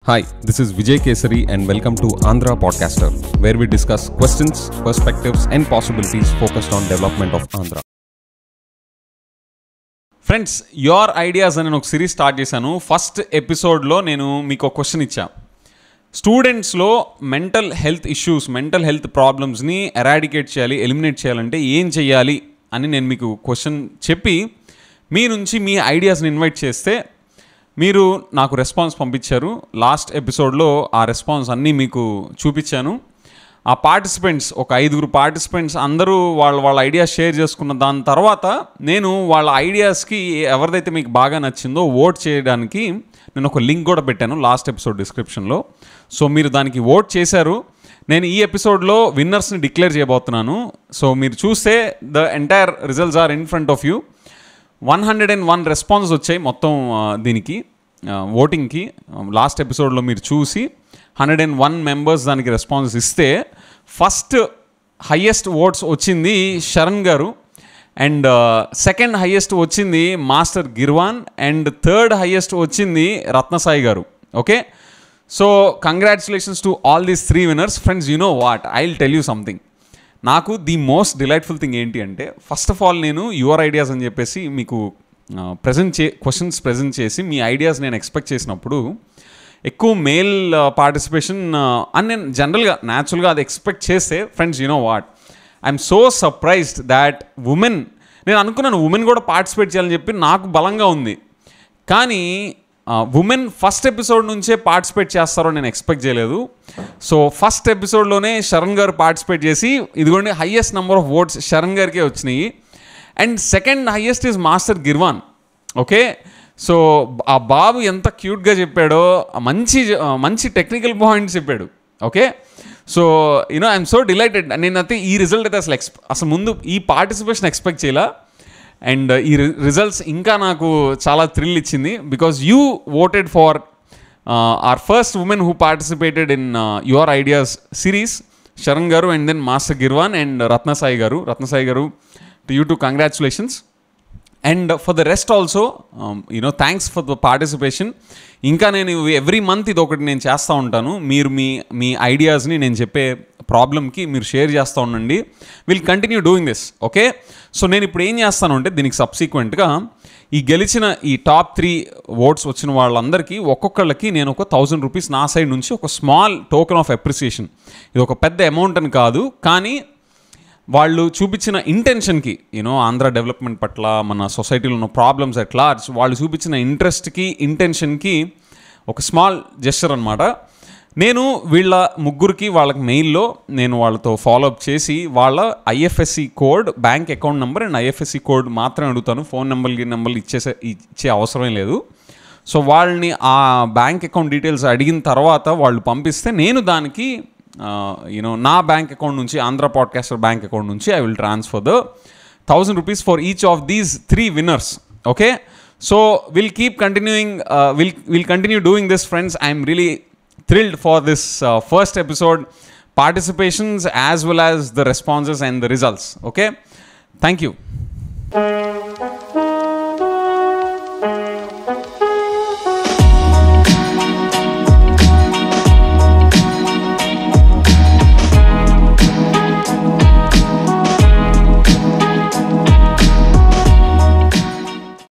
Hi, this is Vijay Kesari and welcome to Andhra Podcaster, where we discuss questions, perspectives and possibilities focused on development of Andhra. Friends, your ideas అని నేను ఒక series start చేశాను. First ఎపిసోడ్లో నేను మీకు ఒక question ఇచ్చా. స్టూడెంట్స్లో mental health issues, mental health ప్రాబ్లమ్స్ని ఎరాడికేట్ చేయాలి, ఎలిమినేట్ చేయాలంటే ఏం చేయాలి అని నేను మీకు క్వశ్చన్ చెప్పి మీ నుంచి మీ ఐడియాస్ని ఇన్వైట్ చేస్తే మీరు నాకు రెస్పాన్స్ పంపించారు. లాస్ట్ ఎపిసోడ్లో ఆ రెస్పాన్స్ అన్నీ మీకు చూపించాను. ఆ పార్టిసిపెంట్స్, ఒక 5 పార్టిసిపెంట్స్ అందరూ వాళ్ళ ఐడియాస్ షేర్ చేసుకున్న దాని తర్వాత నేను వాళ్ళ ఐడియాస్కి ఎవరిదైతే మీకు బాగా నచ్చిందో ఓట్ చేయడానికి నేను ఒక లింక్ కూడా పెట్టాను లాస్ట్ ఎపిసోడ్ డిస్క్రిప్షన్లో. సో మీరు దానికి ఓట్ చేశారు. నేను ఈ ఎపిసోడ్లో విన్నర్స్ని డిక్లేర్ చేయబోతున్నాను. సో మీరు చూస్తే the entire results are in front of you. 101 response వచ్చాయి మొత్తం దీనికి ఓటింగ్కి. లాస్ట్ ఎపిసోడ్లో మీరు చూసి 101 మెంబర్స్ దానికి రెస్పాన్స్ ఇస్తే ఫస్ట్ హయ్యెస్ట్ ఓట్స్ వచ్చింది శరణ్ గారు, అండ్ సెకండ్ హయ్యెస్ట్ వచ్చింది మాస్టర్ గిర్వాన్, అండ్ థర్డ్ హయ్యెస్ట్ వచ్చింది రత్నసాయి గారు. Okay, so congratulations to all these 3 winners. Friends, you know what, I will tell you something. నాకు ది మోస్ట్ డిలైట్ఫుల్ థింగ్ ఏంటి అంటే, first of all నేను your ideas అని చెప్పేసి మీకు క్వశ్చన్స్ ప్రజెంట్ చేసి మీ ఐడియాస్ నేను ఎక్స్పెక్ట్ చేసినప్పుడు ఎక్కువ మేల్ పార్టిసిపేషన్ అని నేను జనరల్గా న్యాచురల్గా అది ఎక్స్పెక్ట్ చేస్తే, friends, you know what, I'm so surprised that women, నేను అనుకున్నాను ఉమెన్ కూడా పార్టిసిపేట్ చేయాలని చెప్పి నాకు బలంగా ఉంది, కానీ ఉమెన్ ఫస్ట్ ఎపిసోడ్ నుంచే పార్టిసిపేట్ చేస్తారో నేను ఎక్స్పెక్ట్ చేయలేదు. సో ఫస్ట్ ఎపిసోడ్లోనే శరణ్ గారు పార్టిసిపేట్ చేసి ఇదిగోండి highest number of votes Sharan గారికే వచ్చినాయి. And second highest is master Girvan. Okay, so ఆ బాబు ఎంత క్యూట్గా చెప్పాడో, మంచి టెక్నికల్ పాయింట్స్ చెప్పాడు. Okay, so you know I'm so delighted. నేనైతే ఈ రిజల్ట్ అయితే అసలు ముందు ఈ పార్టిసిపేషన్ ఎక్స్పెక్ట్ చేయాల. అండ్ ఈ రిజల్ట్స్ ఇంకా నాకు చాలా థ్రిల్ ఇచ్చింది, because you voted for our first women who participated in your ideas series, Sharan గారు, and then master గిర్వాన్ and Ratnasai గారు, to you to congratulations. And for the rest also you know thanks for the participation. ఇంకా నేను every month ఇది ఒకటి నేను చేస్తూ ఉంటాను. మీరు మీ ఐడియాస్ని నేను చెప్పే ప్రాబ్లమ్కి మీరు షేర్ చేస్తూ ఉండండి. Will continue doing this. Okay, so నేను ఇప్పుడు ఏం చేస్తాను అంటే, దీనికి సబ్సిక్వెంట్గా ఈ గెలిచిన ఈ టాప్ 3 ఓట్స్ వచ్చిన వాళ్ళందరికీ ఒక్కొక్కళ్ళకి నేను ఒక 1000 రూపీస్ నా సైడ్ నుంచి ఒక స్మాల్ టోకెన్ ఆఫ్ అప్రిసియేషన్, ఇది ఒక పెద్ద అమౌంట్ అని కాదు, కానీ వాళ్ళు చూపించిన ఇంటెన్షన్కి, యూనో ఆంధ్ర డెవలప్మెంట్ పట్ల, మన సొసైటీలో ఉన్న ప్రాబ్లమ్స్ అట్ లార్జ్, వాళ్ళు చూపించిన ఇంట్రెస్ట్కి, ఇంటెన్షన్కి ఒక స్మాల్ జెస్చర్ అనమాట. నేను వీళ్ళ ముగ్గురికి వాళ్ళకి మెయిల్లో నేను వాళ్ళతో ఫాలోఅప్ చేసి వాళ్ళ IFSC code, bank account number and IFSC code మాత్రమే అడుగుతాను. ఫోన్ నెంబర్లు ఇచ్చే అవసరం లేదు. సో వాళ్ళని ఆ బ్యాంక్ అకౌంట్ డీటెయిల్స్ అడిగిన తర్వాత వాళ్ళు పంపిస్తే నేను దానికి యూనో నా బ్యాంక్ అకౌంట్ నుంచి, ఆంధ్ర పాడ్కాస్టర్ బ్యాంక్ అకౌంట్ నుంచి I will transfer the 1000 rupees for each of these 3 winners. Okay, so will keep continuing, will continue doing this. Friends, I'm really thrilled for this first episode participations as well as the responses and the results. Okay, thank you.